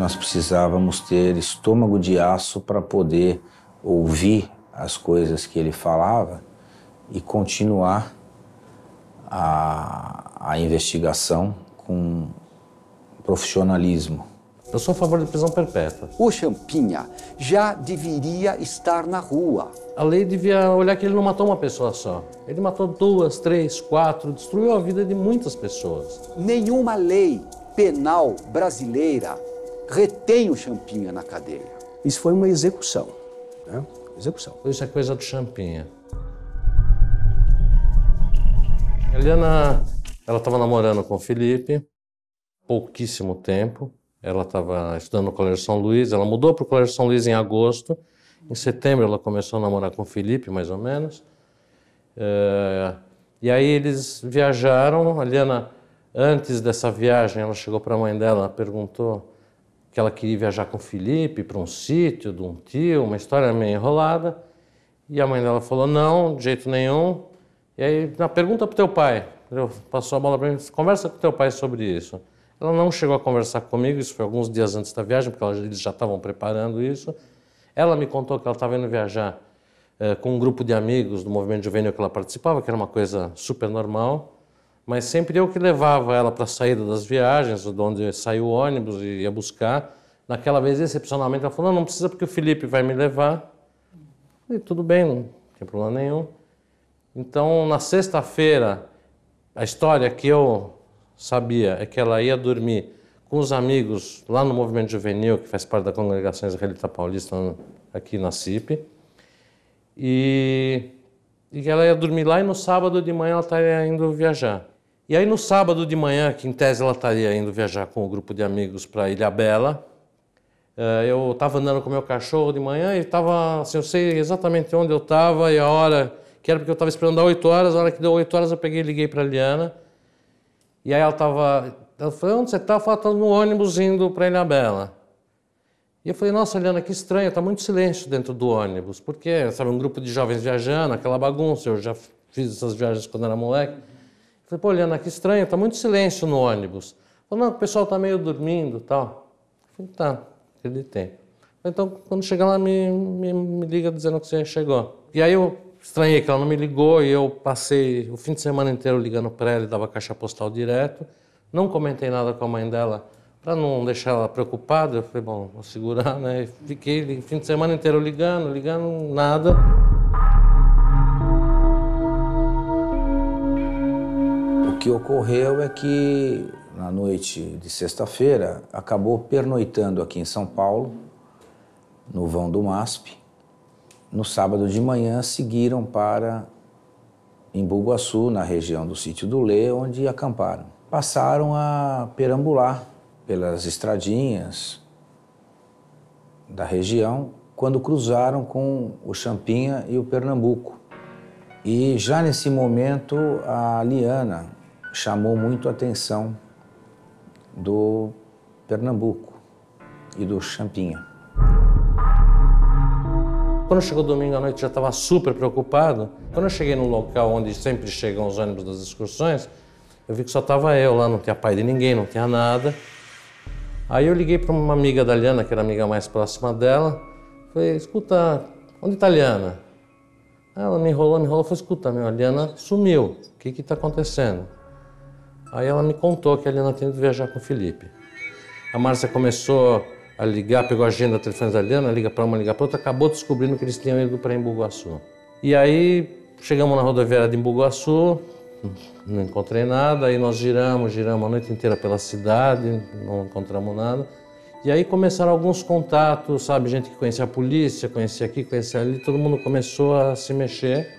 nós precisávamos ter estômago de aço para poder ouvir as coisas que ele falava e continuar a investigação com profissionalismo. Eu sou a favor de prisão perpétua. O Champinha já deveria estar na rua. A lei devia olhar que ele não matou uma pessoa só. Ele matou 2, 3, 4, destruiu a vida de muitas pessoas. Nenhuma lei penal brasileira retém o Champinha na cadeia. Isso foi uma execução, né? Execução. Isso é coisa do Champinha. A Eliana, ela estava namorando com o Felipe, pouquíssimo tempo. Ela estava estudando no Colégio São Luís, ela mudou para o Colégio São Luís em agosto. Em setembro ela começou a namorar com o Felipe, mais ou menos. E aí eles viajaram. A Eliana, antes dessa viagem, ela chegou para a mãe dela, perguntou que ela queria viajar com o Felipe para um sítio de um tio, uma história meio enrolada. E a mãe dela falou, não, de jeito nenhum. E aí, pergunta para o teu pai. Passou a bola para mim, conversa com o teu pai sobre isso. Ela não chegou a conversar comigo, isso foi alguns dias antes da viagem, porque eles já estavam preparando isso. Ela me contou que ela estava indo viajar com um grupo de amigos do movimento juvenil que ela participava, que era uma coisa super normal, mas sempre eu que levava ela para a saída das viagens, de onde saiu o ônibus e ia buscar. Naquela vez, excepcionalmente, ela falou, não precisa porque o Felipe vai me levar. E tudo bem, não tem problema nenhum. Então, na sexta-feira, a história que eu sabia é que ela ia dormir com os amigos lá no Movimento Juvenil, que faz parte da Congregação Israelita Paulista, aqui na CIP, e que ela ia dormir lá e no sábado de manhã ela estaria indo viajar. E aí no sábado de manhã, que em tese ela estaria indo viajar com o grupo de amigos para Ilhabela, eu estava andando com o meu cachorro de manhã e estava, assim, eu sei exatamente onde eu estava e a hora que era, porque eu estava esperando dar 8 horas, a hora que deu 8 horas eu peguei e liguei para a Liana. E aí ela falou, onde você está? Eu falei, estou no ônibus indo para Ilhabela. E eu falei, nossa, Liana, que estranho, está muito silêncio dentro do ônibus. Porque, sabe, um grupo de jovens viajando, aquela bagunça, eu já fiz essas viagens quando era moleque. Eu falei, pô, Liana, que estranho, está muito silêncio no ônibus. Falei, não, o pessoal está meio dormindo e tal. Eu falei, tá, acreditei. Então, quando chegar lá, me liga dizendo que você chegou. E aí eu estranhei que ela não me ligou e eu passei o fim de semana inteiro ligando para ela e dava caixa postal direto. Não comentei nada com a mãe dela para não deixar ela preocupada. Eu falei, bom, vou segurar, né? E fiquei o fim de semana inteiro ligando, nada. O que ocorreu é que, na noite de sexta-feira, acabou pernoitando aqui em São Paulo, no vão do MASP. No sábado de manhã, seguiram para Embu-Guaçu, na região do Sítio do Lê, onde acamparam. Passaram a perambular pelas estradinhas da região, quando cruzaram com o Champinha e o Pernambuco. E já nesse momento, a Liana chamou muito a atenção do Pernambuco e do Champinha. Quando chegou domingo à noite, já estava super preocupado. Quando eu cheguei no local onde sempre chegam os ônibus das excursões, eu vi que só estava eu lá, não tinha pai de ninguém, não tinha nada. Aí eu liguei para uma amiga da Liana, que era a amiga mais próxima dela. Falei, escuta, onde está a Liana? Ela me enrolou, falei, escuta, a Liana sumiu, o que está acontecendo? Aí ela me contou que a Liana tinha ido viajar com o Felipe. A Márcia começou a ligar, pegou a agenda, telefone da Liana, liga para uma, liga para outra, acabou descobrindo que eles tinham ido para Embu-Guaçu. E aí chegamos na rodoviária de Embu-Guaçu, não encontrei nada, aí nós giramos a noite inteira pela cidade, não encontramos nada. E aí começaram alguns contatos, sabe, gente que conhecia a polícia, conhecia aqui, conhecia ali, todo mundo começou a se mexer.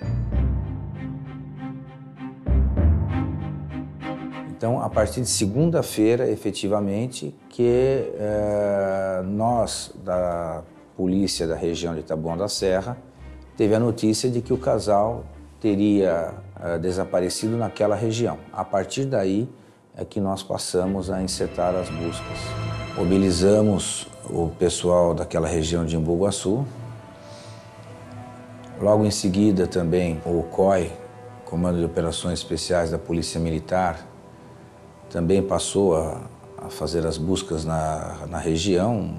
Então, a partir de segunda-feira, efetivamente, que nós, da polícia da região de Taboão da Serra, teve a notícia de que o casal teria desaparecido naquela região. A partir daí é que nós passamos a encetar as buscas. Mobilizamos o pessoal daquela região de Embu-Guaçu. Logo em seguida também o COI, Comando de Operações Especiais da Polícia Militar, também passou a fazer as buscas na região,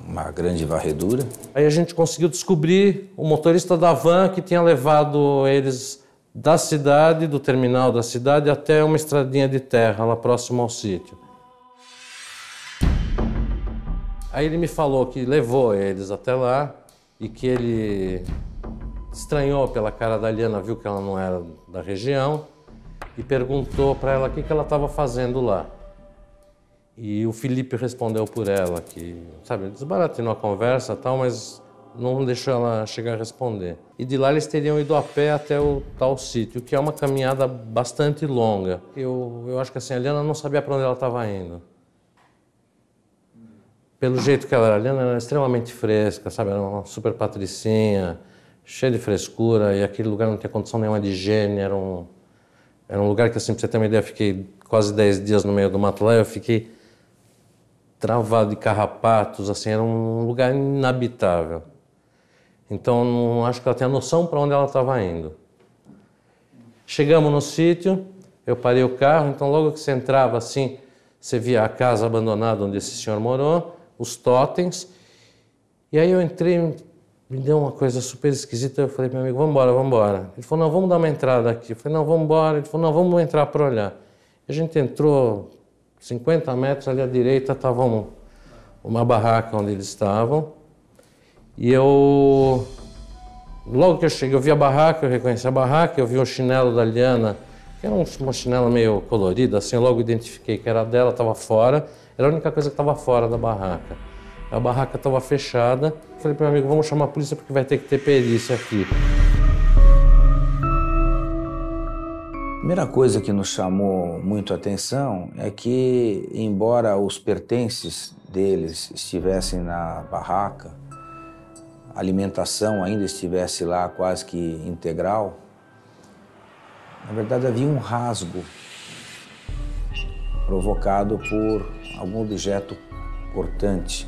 uma grande varredura. Aí a gente conseguiu descobrir o motorista da van que tinha levado eles da cidade, do terminal da cidade, até uma estradinha de terra lá próximo ao sítio. Aí ele me falou que levou eles até lá e que ele estranhou pela cara da Liana, viu que ela não era da região e perguntou para ela o que ela estava fazendo lá. E o Felipe respondeu por ela que, sabe, desbaratinou a conversa e tal, mas não deixou ela chegar a responder. E de lá eles teriam ido a pé até o tal sítio, que é uma caminhada bastante longa. Eu acho que assim, a Liana não sabia para onde ela estava indo. Pelo jeito que ela era, a Liana era extremamente fresca, sabe? Era uma super patricinha, cheia de frescura, e aquele lugar não tinha condição nenhuma de higiene. Era um lugar que, assim, pra você ter uma ideia, eu fiquei quase 10 dias no meio do mato lá, eu fiquei travado de carrapatos, assim, era um lugar inabitável. Então, não acho que ela tinha noção para onde ela estava indo. Chegamos no sítio, eu parei o carro, então logo que você entrava, assim, você via a casa abandonada onde esse senhor morou, os totens, e aí eu entrei, me deu uma coisa super esquisita, eu falei para meu amigo, vamos embora, vamos embora. Ele falou, não, vamos dar uma entrada aqui. Eu falei, não, vamos embora. Ele falou, não, vamos entrar para olhar. E a gente entrou 50 metros ali à direita, estava uma barraca onde eles estavam, e eu, logo que eu cheguei, eu vi a barraca, eu reconheci a barraca, eu vi o chinelo da Liana, que era uma chinela meio colorida, assim, eu logo identifiquei que era dela, estava fora, era a única coisa que estava fora da barraca. A barraca estava fechada, falei para meu amigo, vamos chamar a polícia porque vai ter que ter perícia aqui. A primeira coisa que nos chamou muito a atenção é que, embora os pertences deles estivessem na barraca, a alimentação ainda estivesse lá quase que integral, na verdade havia um rasgo provocado por algum objeto cortante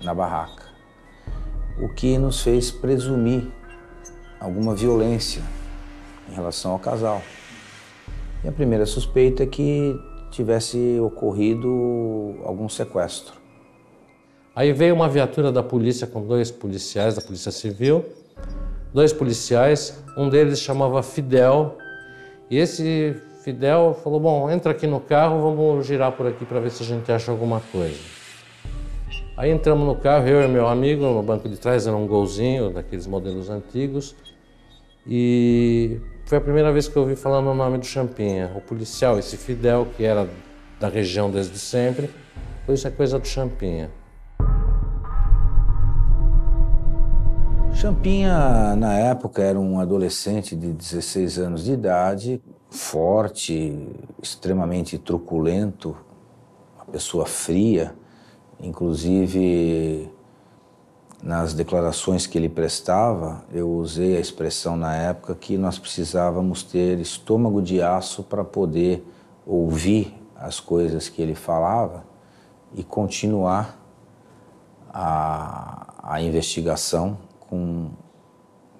na barraca, o que nos fez presumir alguma violência em relação ao casal. E a primeira suspeita é que tivesse ocorrido algum sequestro. Aí veio uma viatura da polícia com 2 policiais, da Polícia Civil, 2 policiais, um deles chamava Fidel, e esse Fidel falou, bom, entra aqui no carro, vamos girar por aqui para ver se a gente acha alguma coisa. Aí entramos no carro, eu e meu amigo, no banco de trás, era um Golzinho, daqueles modelos antigos, e foi a primeira vez que eu ouvi falar no nome do Champinha. O policial, esse Fidel, que era da região desde sempre, falou, isso é coisa do Champinha. Champinha, na época, era um adolescente de 16 anos de idade, forte, extremamente truculento, uma pessoa fria. Inclusive, nas declarações que ele prestava, eu usei a expressão na época que nós precisávamos ter estômago de aço para poder ouvir as coisas que ele falava e continuar a investigação com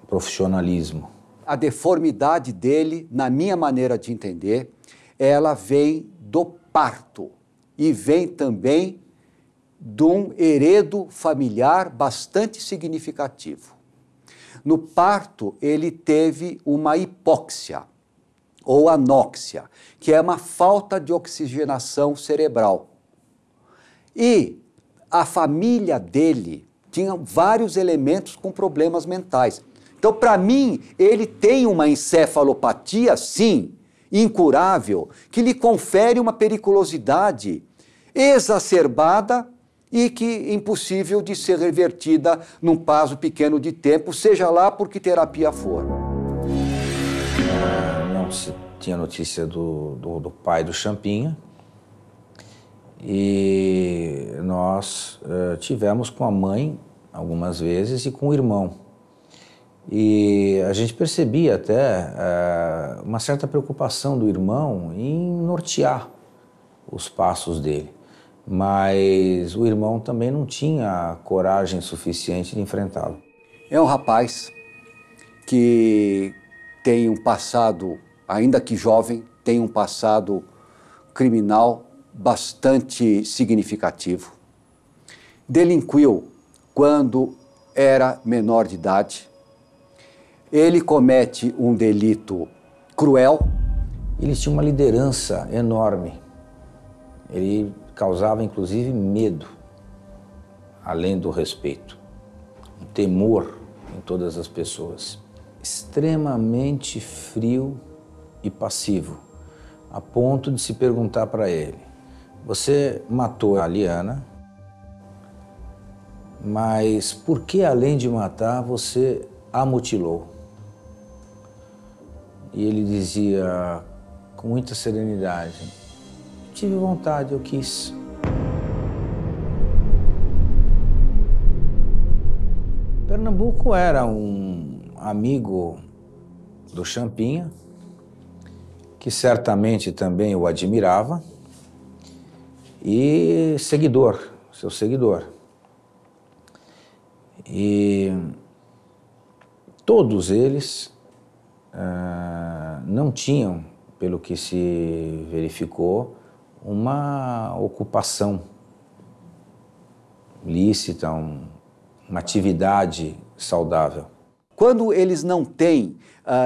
profissionalismo. A deformidade dele, na minha maneira de entender, ela vem do parto e vem também de um heredo familiar bastante significativo. No parto, ele teve uma hipóxia ou anóxia, que é uma falta de oxigenação cerebral. E a família dele tinha vários elementos com problemas mentais. Então, para mim, ele tem uma encefalopatia, sim, incurável, que lhe confere uma periculosidade exacerbada e que impossível de ser revertida num prazo pequeno de tempo, seja lá por que terapia for. Não se tinha notícia do pai do Champinha e nós tivemos com a mãe algumas vezes e com o irmão. E a gente percebia até uma certa preocupação do irmão em nortear os passos dele. Mas o irmão também não tinha coragem suficiente de enfrentá-lo. É um rapaz que tem um passado, ainda que jovem, tem um passado criminal bastante significativo. Delinquiu quando era menor de idade. Ele comete um delito cruel. Ele tinha uma liderança enorme. Ele causava, inclusive, medo, além do respeito. Um temor em todas as pessoas. Extremamente frio e passivo, a ponto de se perguntar para ele: você matou a Liana, mas por que, além de matar, você a mutilou? E ele dizia com muita serenidade: tive vontade, eu quis. Pernambuco era um amigo do Champinha, que certamente também o admirava, e seguidor, seu seguidor. E todos eles não tinham, pelo que se verificou, uma ocupação lícita, uma atividade saudável. Quando eles não têm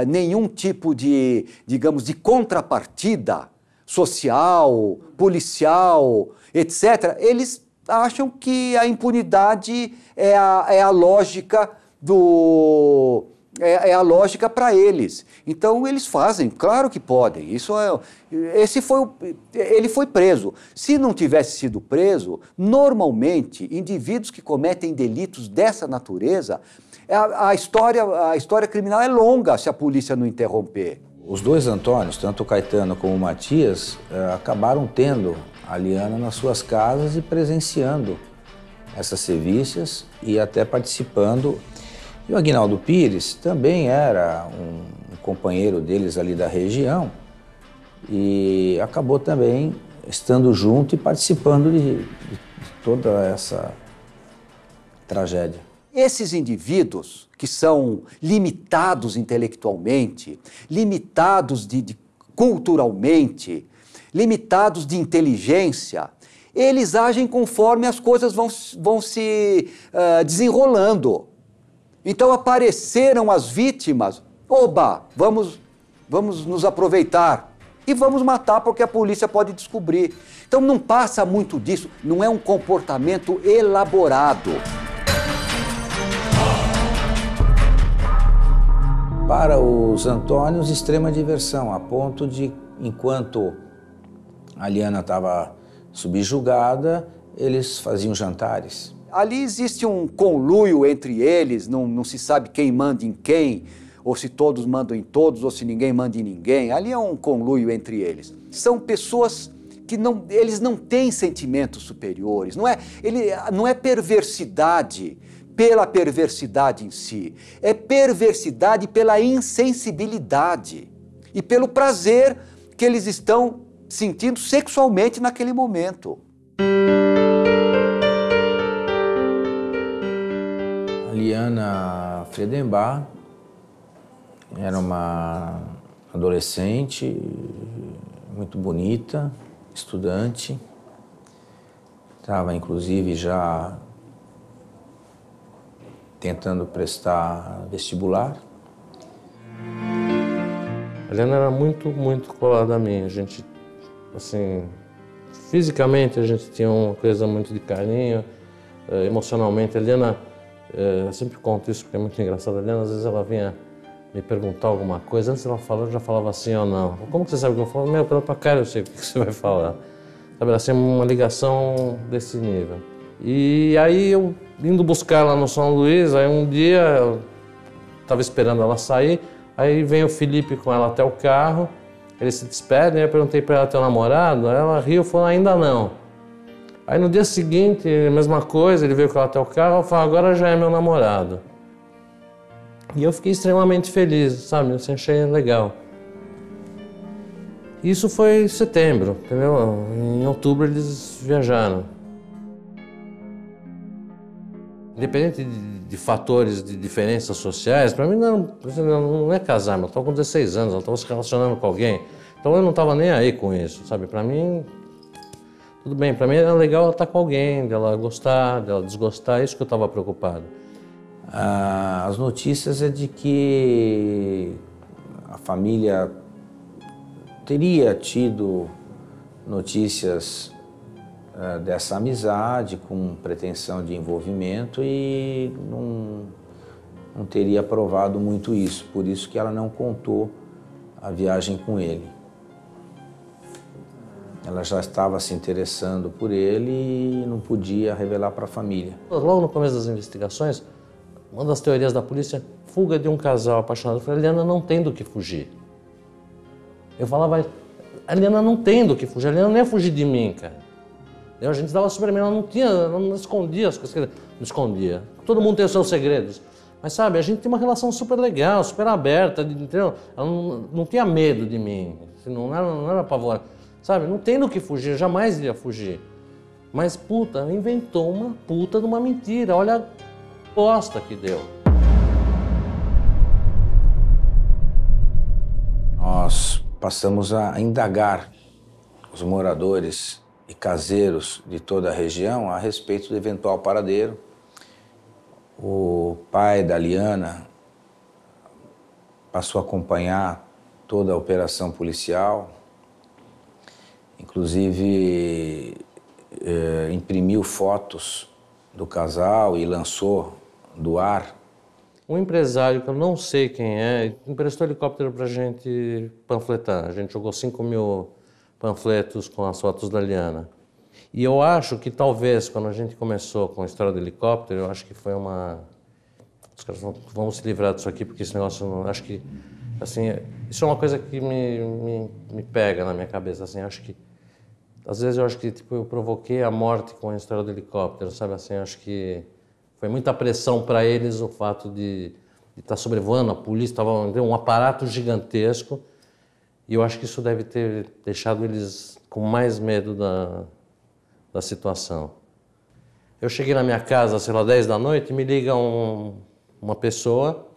nenhum tipo de, digamos, de contrapartida social, policial, etc., eles acham que a impunidade é a lógica do... É a lógica para eles. Então eles fazem, claro que podem. Ele foi preso. Se não tivesse sido preso, normalmente indivíduos que cometem delitos dessa natureza, a história criminal é longa se a polícia não interromper. Os dois Antônios, tanto o Caetano como o Matias, acabaram tendo a Liana nas suas casas e presenciando essas sevícias e até participando. E o Aguinaldo Pires também era um companheiro deles ali da região e acabou também estando junto e participando de toda essa tragédia. Esses indivíduos que são limitados intelectualmente, limitados culturalmente, limitados de inteligência, eles agem conforme as coisas vão se desenrolando. Então apareceram as vítimas, oba, vamos nos aproveitar e vamos matar porque a polícia pode descobrir. Então não passa muito disso, não é um comportamento elaborado. Para os Antônios, extrema diversão, a ponto de, enquanto a Liana estava subjugada, eles faziam jantares. Ali existe um conluio entre eles, não se sabe quem manda em quem, ou se todos mandam em todos, ou se ninguém manda em ninguém. Ali é um conluio entre eles. São pessoas que eles não têm sentimentos superiores, não é perversidade pela perversidade em si, é perversidade pela insensibilidade e pelo prazer que eles estão sentindo sexualmente naquele momento. Liana Friedenbach era uma adolescente muito bonita, estudante, estava inclusive já tentando prestar vestibular. A Liana era muito colada a mim. A gente, assim, fisicamente a gente tinha uma coisa muito de carinho, emocionalmente. A Liana, eu sempre conto isso porque é muito engraçado. A Liana, às vezes ela vinha me perguntar alguma coisa, antes ela falava, eu já falava assim ou não. Como que você sabe o que eu falo? Meu, pela tua cara eu sei o que você vai falar. Sabe, ela tinha uma ligação desse nível. E aí eu indo buscar ela no São Luís, aí um dia eu estava esperando ela sair, aí vem o Felipe com ela até o carro, eles se despedem, aí eu perguntei para ela, teu namorado? Aí ela riu e falou, ainda não. Aí no dia seguinte, a mesma coisa, ele veio com ela até o carro, eu falei, agora já é meu namorado. E eu fiquei extremamente feliz, sabe, eu achei legal. Isso foi em setembro, entendeu? Em outubro eles viajaram. Independente de fatores de diferenças sociais, para mim não é casar, eu estava com 16 anos, eu estava se relacionando com alguém, então eu não estava nem aí com isso, sabe? Para mim, Tudo bem, para mim era legal ela estar com alguém, dela gostar, dela desgostar, é isso que eu estava preocupado. As notícias é de que a família teria tido notícias dessa amizade com pretensão de envolvimento e não teria provado muito isso, por isso que ela não contou a viagem com ele. Ela já estava se interessando por ele e não podia revelar para a família. Logo no começo das investigações, uma das teorias da polícia, fuga de um casal apaixonado. Eu falei, a Eliana não tem do que fugir. Eu falava, a Eliana não tem do que fugir, a Eliana não ia fugir de mim, cara. A gente dava super bem, ela não escondia as coisas, não escondia. Todo mundo tem os seus segredos. Mas sabe, a gente tem uma relação super legal, super aberta, entendeu? Ela não tinha medo de mim, não era apavorada. Sabe, não tem do que fugir, jamais iria fugir. Mas, puta, inventou uma puta de uma mentira, olha a bosta que deu. Nós passamos a indagar os moradores e caseiros de toda a região a respeito do eventual paradeiro. O pai da Liana passou a acompanhar toda a operação policial, inclusive imprimiu fotos do casal e lançou do ar. Um empresário, que eu não sei quem é, emprestou helicóptero pra gente panfletar. A gente jogou 5.000 panfletos com as fotos da Liana. E eu acho que talvez, quando a gente começou com a história do helicóptero, eu acho que foi uma... Os caras vão se livrar disso aqui, porque esse negócio, não... acho que, assim, isso é uma coisa que me pega na minha cabeça, assim, acho que... Às vezes eu acho que, tipo, eu provoquei a morte com a história do helicóptero, sabe, assim, acho que foi muita pressão para eles o fato de estar sobrevoando, a polícia estava um aparato gigantesco, e eu acho que isso deve ter deixado eles com mais medo da situação. Eu cheguei na minha casa, sei lá, 10 da noite, e me liga uma pessoa,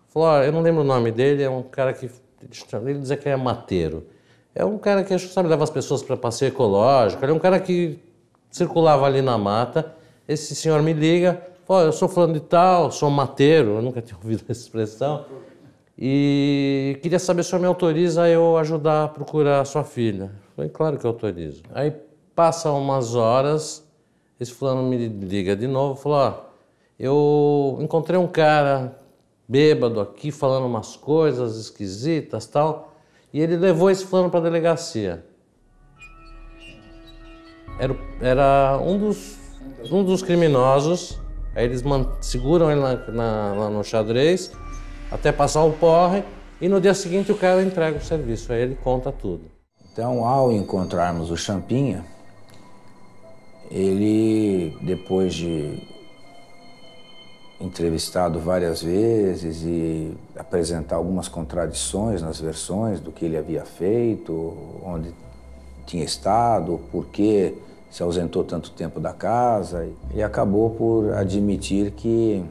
falou, eu não lembro o nome dele, é um cara que, ele dizia que é mateiro. É um cara que, sabe, leva as pessoas para passeio ecológico, ele é um cara que circulava ali na mata. Esse senhor me liga, fala, eu sou fulano de tal, sou mateiro, eu nunca tinha ouvido essa expressão, e queria saber se o senhor me autoriza a eu ajudar a procurar a sua filha. Eu falei, claro que eu autorizo. Aí passa umas horas, esse fulano me liga de novo, falou, eu encontrei um cara bêbado aqui, falando umas coisas esquisitas e tal, e ele levou esse fulano para a delegacia. Era um dos criminosos, aí eles seguram ele lá no xadrez, até passar o porre, e no dia seguinte o cara entrega o serviço, aí ele conta tudo. Então, ao encontrarmos o Champinha, ele, depois de entrevistado várias vezes e apresentar algumas contradições nas versões do que ele havia feito, onde tinha estado, por que se ausentou tanto tempo da casa, ele acabou por admitir que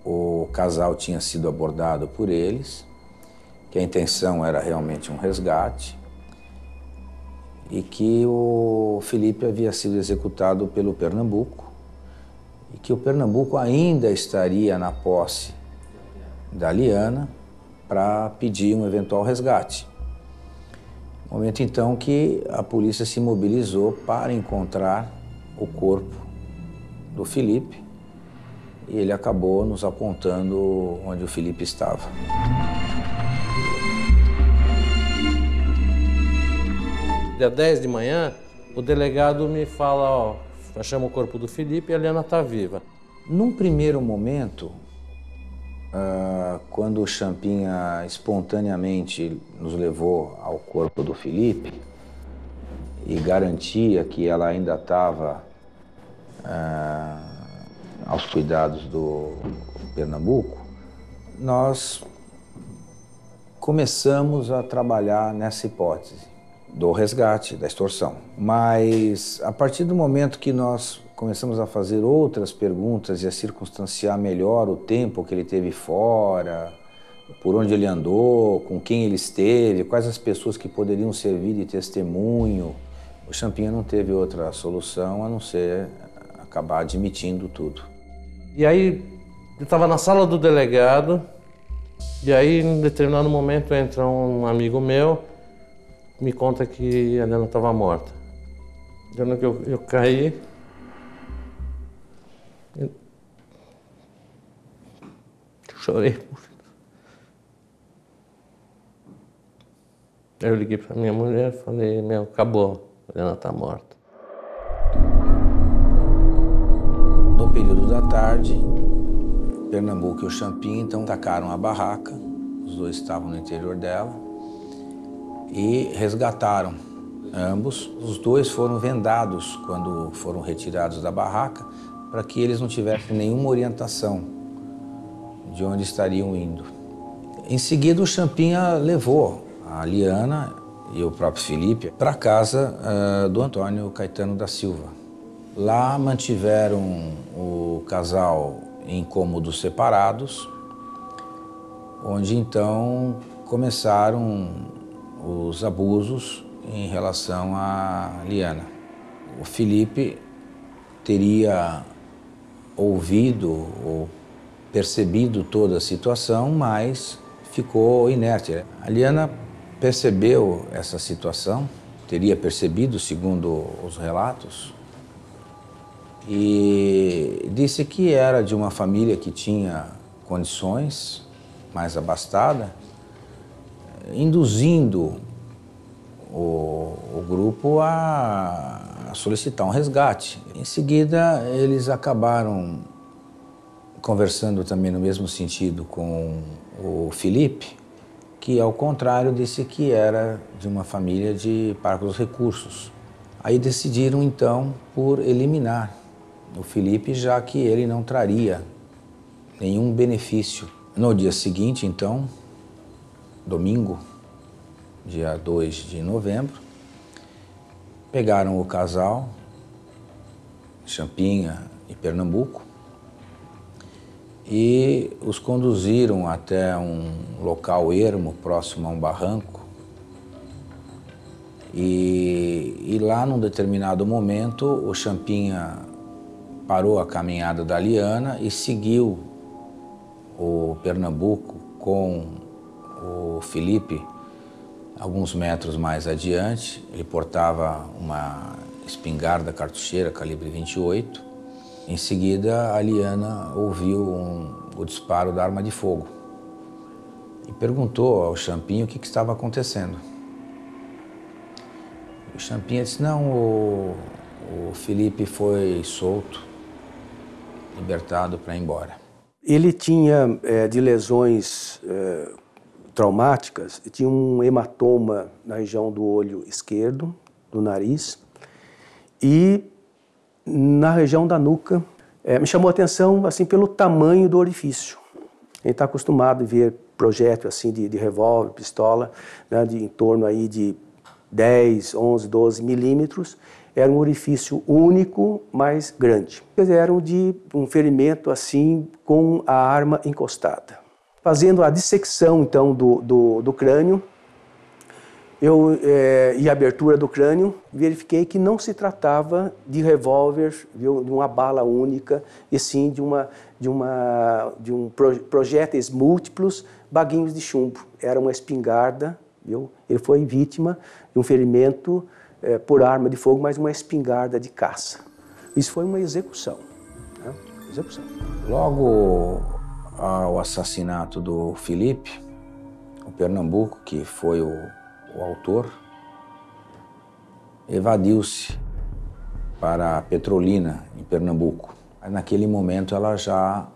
o casal tinha sido abordado por eles, que a intenção era realmente um resgate e que o Felipe havia sido executado pelo Pernambuco e que o Pernambuco ainda estaria na posse da Liana para pedir um eventual resgate. Momento então que a polícia se mobilizou para encontrar o corpo do Felipe e ele acabou nos apontando onde o Felipe estava. Dia 10 de manhã, o delegado me fala, achamos o corpo do Felipe e a Liana está viva. Num primeiro momento, quando o Champinha espontaneamente nos levou ao corpo do Felipe e garantia que ela ainda estava aos cuidados do Pernambuco, nós começamos a trabalhar nessa hipótese do resgate, da extorsão. Mas a partir do momento que nós começamos a fazer outras perguntas e a circunstanciar melhor o tempo que ele teve fora, por onde ele andou, com quem ele esteve, quais as pessoas que poderiam servir de testemunho, O Champinha não teve outra solução a não ser acabar admitindo tudo. E aí, eu estava na sala do delegado, e aí, em determinado momento, entra um amigo meu, me conta que a Helena estava morta. Quando eu caí, eu chorei. Aí eu liguei para minha mulher e falei, meu, acabou, a Helena está morta. No período da tarde, Pernambuco e o Champinha então tacaram a barraca, os dois estavam no interior dela, e resgataram ambos. Os dois foram vendados quando foram retirados da barraca para que eles não tivessem nenhuma orientação de onde estariam indo. Em seguida, o Champinha levou a Liana e o próprio Felipe para a casa do Antônio Caetano da Silva. Lá mantiveram o casal em cômodos separados, onde então começaram os abusos em relação a Liana. O Felipe teria ouvido ou percebido toda a situação, mas ficou inerte. A Liana percebeu essa situação, teria percebido, segundo os relatos, e disse que era de uma família que tinha condições, mais abastada, induzindo o grupo a solicitar um resgate. Em seguida, eles acabaram conversando também no mesmo sentido com o Felipe, que, ao contrário, disse que era de uma família de parcos recursos. Aí decidiram, então, por eliminar o Felipe, já que ele não traria nenhum benefício. No dia seguinte, então, domingo, dia 2 de novembro, pegaram o casal, Champinha e Pernambuco, e os conduziram até um local ermo, próximo a um barranco. E lá, num determinado momento, o Champinha parou a caminhada da Liana e seguiu o Pernambuco com o Felipe alguns metros mais adiante. Ele portava uma espingarda cartucheira calibre 28. Em seguida, a Liana ouviu o disparo da arma de fogo e perguntou ao Champinha o que estava acontecendo. O Champinha disse, não, o Felipe foi solto, libertado para ir embora. Ele tinha, de lesões traumáticas, tinha um hematoma na região do olho esquerdo, do nariz, e na região da nuca. Me chamou a atenção assim, pelo tamanho do orifício. A gente está acostumado a ver projétil assim, de revólver, pistola, né, em torno aí de 10, 11, 12 milímetros. Era um orifício único, mas grande. Eles eram de um ferimento assim, com a arma encostada. Fazendo a dissecção então do crânio, e a abertura do crânio, verifiquei que não se tratava de revólver, viu, de uma bala única, e sim de projéteis múltiplos, baguinhos de chumbo. Era uma espingarda, viu? Ele foi vítima de um ferimento por arma de fogo, mas uma espingarda de caça. Isso foi uma execução, né? Execução. Logo ao assassinato do Felipe, o Pernambuco, que foi o autor, evadiu-se para a Petrolina, em Pernambuco. Naquele momento ela já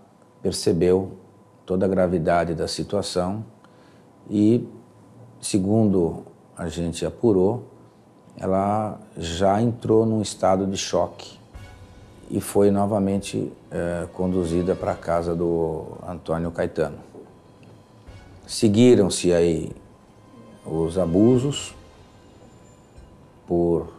percebeu toda a gravidade da situação e, segundo a gente apurou, ela já entrou num estado de choque e foi novamente conduzida para a casa do Antônio Caetano. Seguiram-se aí os abusos por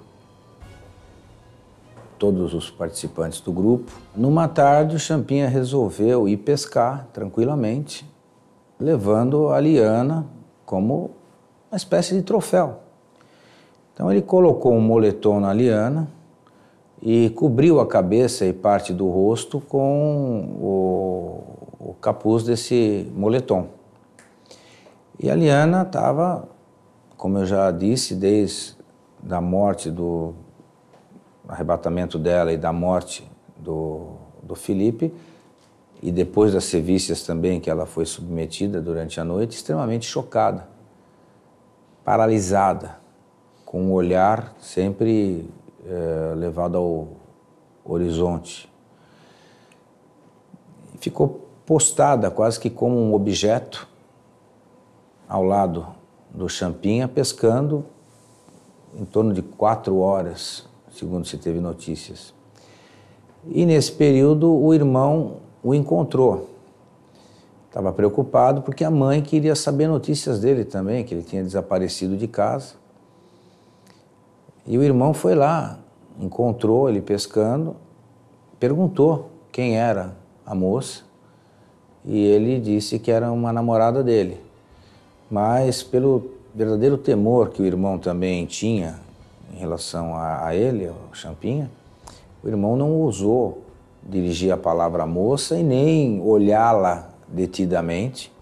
todos os participantes do grupo. Numa tarde, o Champinha resolveu ir pescar tranquilamente, levando a Liana como uma espécie de troféu. Então ele colocou um moletom na Liana e cobriu a cabeça e parte do rosto com o capuz desse moletom. E a Liana estava, como eu já disse, desde a morte do arrebatamento dela e da morte do Felipe, e depois das sevícias também que ela foi submetida durante a noite, extremamente chocada, paralisada, com um olhar sempre levado ao horizonte. Ficou postada quase que como um objeto ao lado do Champinha, pescando em torno de 4 horas, segundo se teve notícias. E nesse período o irmão o encontrou. Estava preocupado porque a mãe queria saber notícias dele também, que ele tinha desaparecido de casa. E o irmão foi lá, encontrou ele pescando, perguntou quem era a moça e ele disse que era uma namorada dele. Mas pelo verdadeiro temor que o irmão também tinha em relação a ele, ao Champinha, o irmão não ousou dirigir a palavra à moça e nem olhá-la detidamente,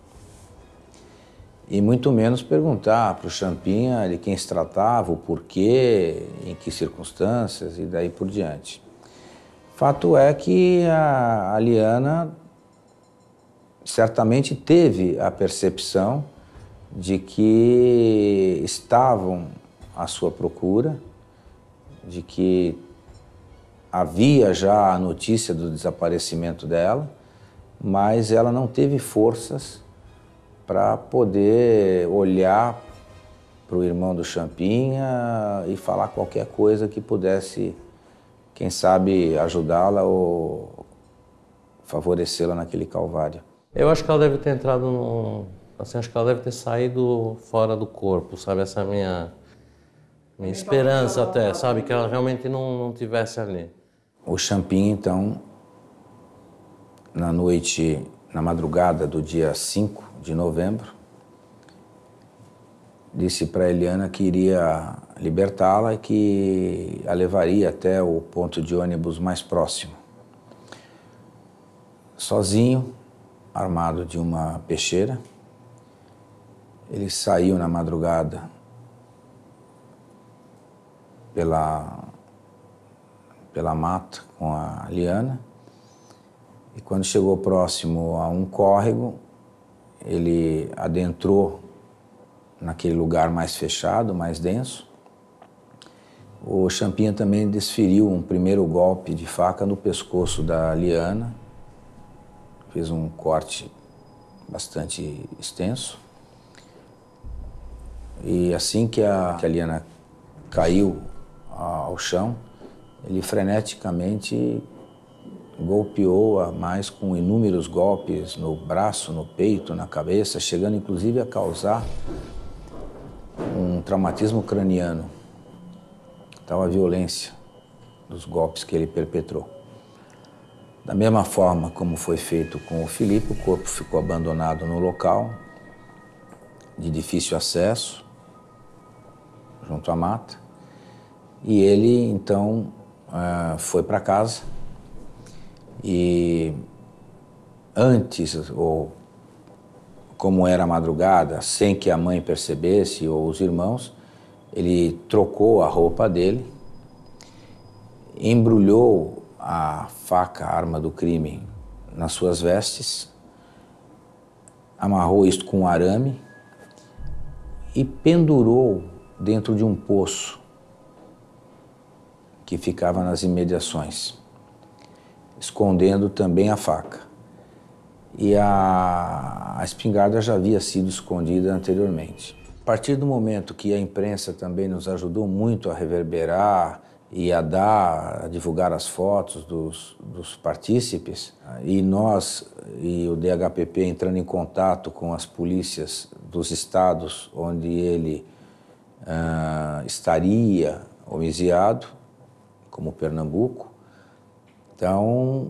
e muito menos perguntar para o Champinha de quem se tratava, o porquê, em que circunstâncias e daí por diante. Fato é que a Liana certamente teve a percepção de que estavam à sua procura, de que havia já a notícia do desaparecimento dela, mas ela não teve forças para poder olhar para o irmão do Champinha e falar qualquer coisa que pudesse, quem sabe, ajudá-la ou favorecê-la naquele calvário. Eu acho que ela deve ter entrado no... Assim, acho que ela deve ter saído fora do corpo, sabe? Essa é a minha esperança até, sabe? Que ela realmente não tivesse ali. O Champinha, então, na madrugada do dia 5 de novembro, disse para Eliana que iria libertá-la e que a levaria até o ponto de ônibus mais próximo. Sozinho, armado de uma peixeira, ele saiu na madrugada pela mata com a Liana, e quando chegou próximo a um córrego, ele adentrou naquele lugar mais fechado, mais denso. O Champinha também desferiu um primeiro golpe de faca no pescoço da Liana, fez um corte bastante extenso, e assim que a Liana caiu ao chão, ele freneticamente golpeou-a mais com inúmeros golpes no braço, no peito, na cabeça, chegando inclusive a causar um traumatismo craniano. Tal a violência dos golpes que ele perpetrou. Da mesma forma como foi feito com o Felipe, o corpo ficou abandonado no local, de difícil acesso, junto à mata, e ele então foi para casa e antes, ou como era a madrugada, sem que a mãe percebesse ou os irmãos, ele trocou a roupa dele, embrulhou a faca, a arma do crime, nas suas vestes, amarrou isto com um arame e pendurou dentro de um poço que ficava nas imediações, escondendo também a faca. E a espingarda já havia sido escondida anteriormente. A partir do momento que a imprensa também nos ajudou muito a reverberar e a divulgar as fotos dos partícipes, e nós e o DHPP entrando em contato com as polícias dos estados onde ele estaria homiziado, como Pernambuco. Então,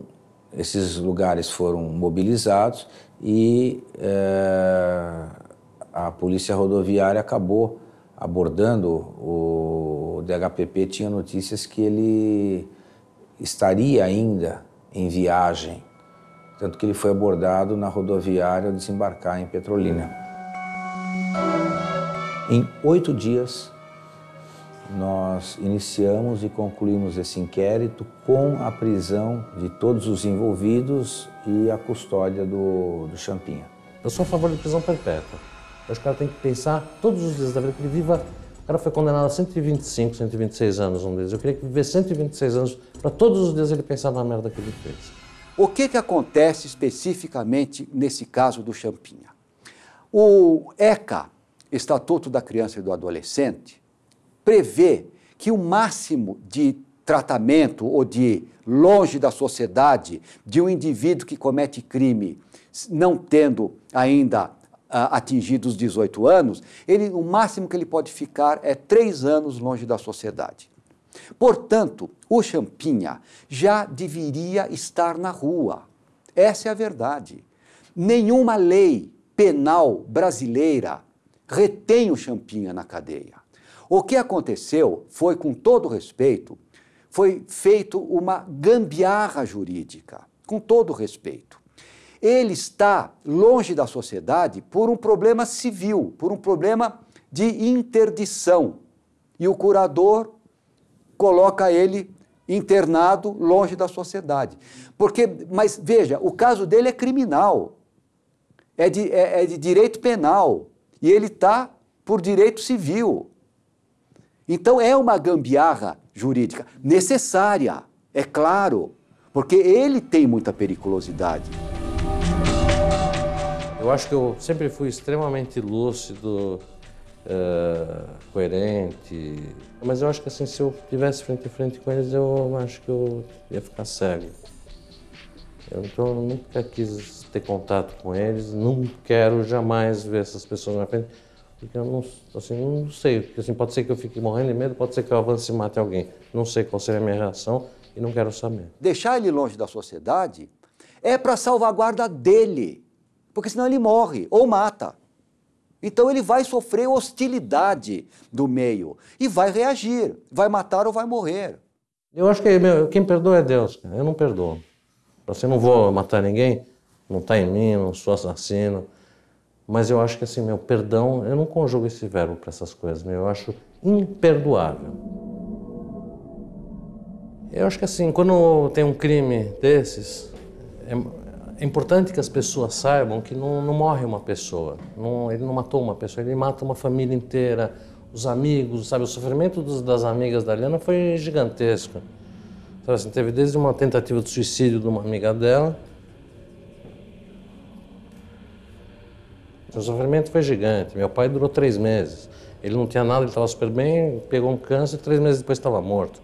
esses lugares foram mobilizados e a Polícia Rodoviária acabou abordando o o DHPP tinha notícias que ele estaria ainda em viagem, tanto que ele foi abordado na rodoviária ao desembarcar em Petrolina. Em 8 dias, nós iniciamos e concluímos esse inquérito com a prisão de todos os envolvidos e a custódia do Champinha. Eu sou a favor de prisão perpétua. Eu acho que o cara tem que pensar todos os dias da vida que ele viva. O cara foi condenado a 125, 126 anos, um deles. Eu queria que vivesse 126 anos para todos os dias ele pensar na merda que ele fez. O que acontece especificamente nesse caso do Champinha? O ECA, Estatuto da Criança e do Adolescente, prevê que o máximo de tratamento ou de longe da sociedade de um indivíduo que comete crime não tendo ainda atingido os 18 anos, o máximo que ele pode ficar é 3 anos longe da sociedade. Portanto, o Champinha já deveria estar na rua. Essa é a verdade. Nenhuma lei penal brasileira retém o Champinha na cadeia. O que aconteceu foi, com todo respeito, foi feito uma gambiarra jurídica, com todo respeito. Ele está longe da sociedade por um problema civil, por um problema de interdição. E o curador coloca ele internado longe da sociedade. Mas veja, o caso dele é criminal, é de direito penal, e ele está por direito civil. Então é uma gambiarra jurídica necessária, é claro, porque ele tem muita periculosidade. Eu acho que eu sempre fui extremamente lúcido, coerente, mas eu acho que assim, se eu estivesse frente a frente com eles, eu acho que eu ia ficar cego. Então eu nunca quis ter contato com eles, não quero jamais ver essas pessoas na frente, porque eu não sei, porque, assim, pode ser que eu fique morrendo de medo, pode ser que eu avance e mate alguém. Não sei qual seria a minha reação e não quero saber. Deixar ele longe da sociedade é para salvaguarda dele, porque senão ele morre ou mata. Então ele vai sofrer hostilidade do meio e vai reagir, vai matar ou vai morrer. Eu acho que quem perdoa é Deus, cara. Eu não perdoo. Assim, não vou matar ninguém, não está em mim, não sou assassino. Mas eu acho que assim, meu perdão, eu não conjugo esse verbo para essas coisas, eu acho imperdoável. Eu acho que assim, quando tem um crime desses, é importante que as pessoas saibam que não morre uma pessoa, ele não matou uma pessoa, ele mata uma família inteira, os amigos, sabe? O sofrimento das amigas da Liana foi gigantesco. Sabe, assim, teve desde uma tentativa de suicídio de uma amiga dela. O sofrimento foi gigante. Meu pai durou 3 meses. Ele não tinha nada, ele estava super bem, pegou um câncer e 3 meses depois estava morto.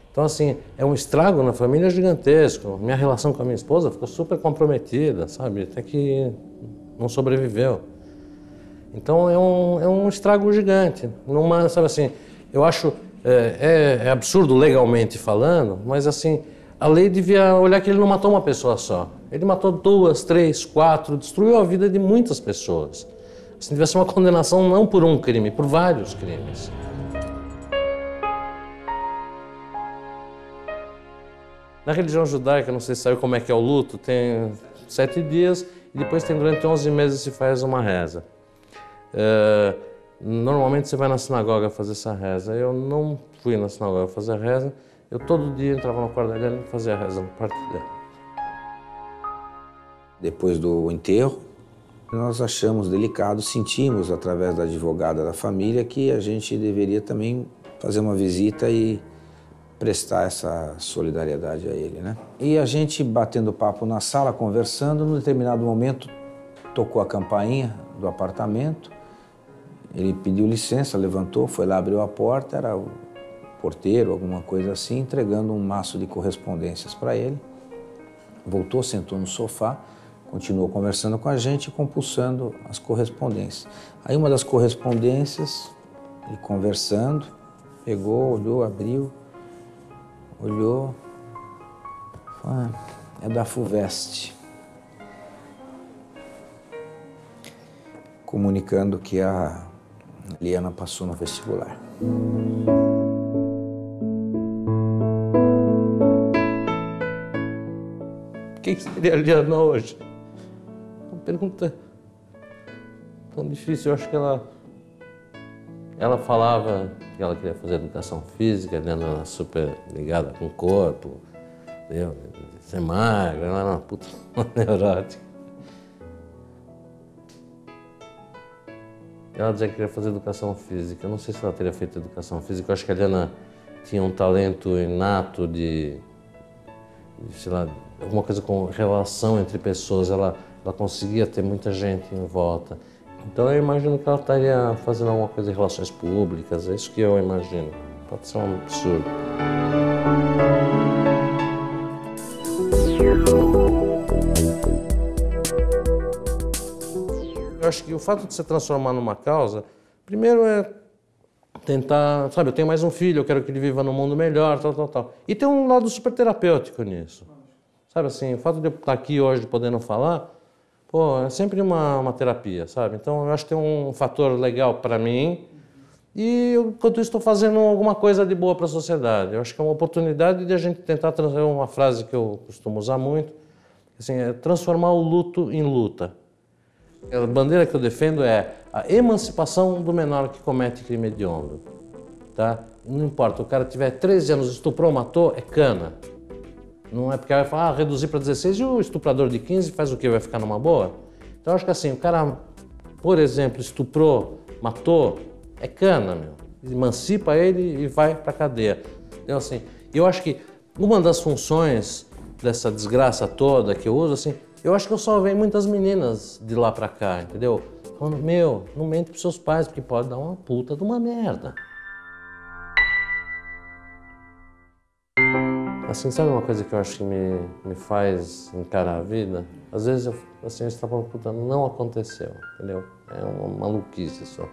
Então, assim, é um estrago na família gigantesco. Minha relação com a minha esposa ficou super comprometida, sabe? Até que não sobreviveu. Então, é um estrago gigante. Sabe assim, eu acho, é absurdo legalmente falando, mas assim, a lei devia olhar que ele não matou uma pessoa só. Ele matou 2, 3, 4, destruiu a vida de muitas pessoas. Assim, devia ser uma condenação não por um crime, por vários crimes. Na religião judaica, não sei se sabe como é que é o luto, tem 7 dias e depois tem durante 11 meses se faz uma reza. Normalmente você vai na sinagoga fazer essa reza. Eu não fui na sinagoga fazer a reza, eu todo dia entrava no quarto dela e fazia a reza no quarto dela. Depois do enterro, nós achamos delicado, sentimos através da advogada da família que a gente deveria também fazer uma visita e prestar essa solidariedade a ele, né? E a gente batendo papo na sala, conversando, num determinado momento tocou a campainha do apartamento, ele pediu licença, levantou, foi lá, abriu a porta, era o porteiro, alguma coisa assim, entregando um maço de correspondências para ele. Voltou, sentou no sofá, continuou conversando com a gente e compulsando as correspondências. Aí uma das correspondências, ele conversando, pegou, olhou, abriu, olhou, falou, é da FUVEST, comunicando que a Liana passou no vestibular. Quem seria a Liana hoje? Uma pergunta tão difícil. Eu acho que ela falava que ela queria fazer educação física, a Liana era super ligada com o corpo, entendeu? Ser magra, ela era uma puta neurótica. Ela dizia que queria fazer educação física. Eu não sei se ela teria feito educação física. Eu acho que a Liana tinha um talento inato de sei lá, alguma coisa com relação entre pessoas. Ela conseguia ter muita gente em volta. Então eu imagino que ela estaria fazendo alguma coisa em relações públicas. É isso que eu imagino. Pode ser um absurdo. Eu acho que o fato de se transformar numa causa, primeiro é tentar, sabe, eu tenho mais um filho, eu quero que ele viva num mundo melhor, tal. E tem um lado super terapêutico nisso. Sabe assim, o fato de eu estar aqui hoje podendo falar, pô, é sempre uma terapia, sabe? Então eu acho que tem um fator legal para mim e eu, enquanto isso, estou fazendo alguma coisa de boa para a sociedade. Eu acho que é uma oportunidade de a gente tentar transformar, uma frase que eu costumo usar muito, assim, é transformar o luto em luta. A bandeira que eu defendo é a emancipação do menor que comete crime hediondo. Tá? Não importa, o cara tiver 13 anos, estuprou, matou, é cana. Não é porque vai falar, reduzir para 16 e o estuprador de 15 faz o quê? Vai ficar numa boa? Então eu acho que assim, o cara, por exemplo, estuprou, matou, é cana, meu. Emancipa ele e vai para a cadeia. Então assim, eu acho que uma das funções dessa desgraça toda que eu uso, assim, eu acho que eu salvei muitas meninas de lá pra cá, entendeu? Falando, meu, não mente pros seus pais, porque pode dar uma puta de uma merda. Assim, sabe uma coisa que eu acho que me faz encarar a vida? Às vezes, assim, eu estava falando, puta, não aconteceu, entendeu? É uma maluquice só.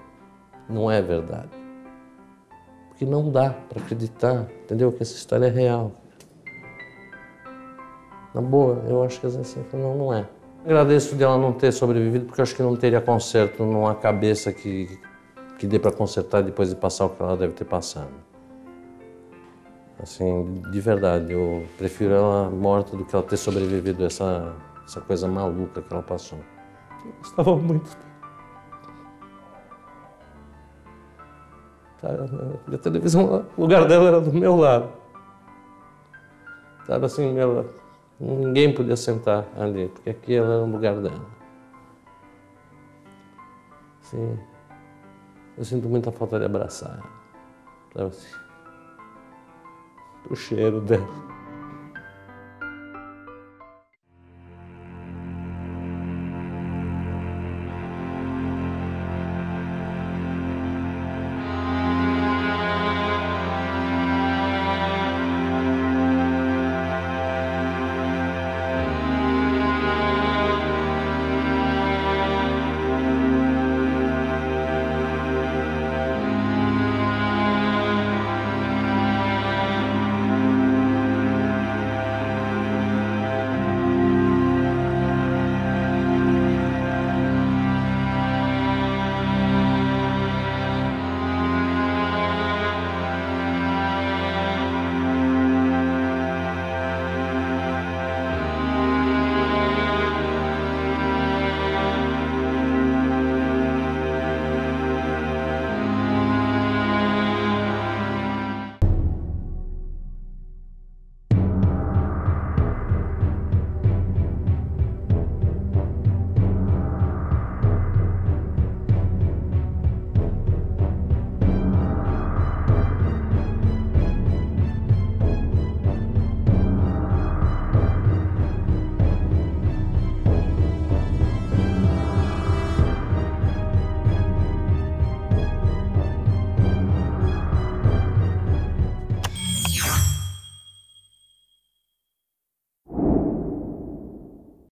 Não é verdade. Porque não dá pra acreditar, entendeu? Que essa história é real. Na boa, eu acho que assim, não é. Agradeço dela não ter sobrevivido, porque eu acho que não teria conserto numa cabeça que dê para consertar depois de passar o que ela deve ter passado. Assim, de verdade, eu prefiro ela morta do que ela ter sobrevivido a essa coisa maluca que ela passou. Eu gostava muito dela. A televisão, o lugar dela era do meu lado. Sabe assim, ninguém podia sentar ali, porque aqui era o lugar dela. Sim, eu sinto muita falta de abraçar ela, sabe assim, o cheiro dela.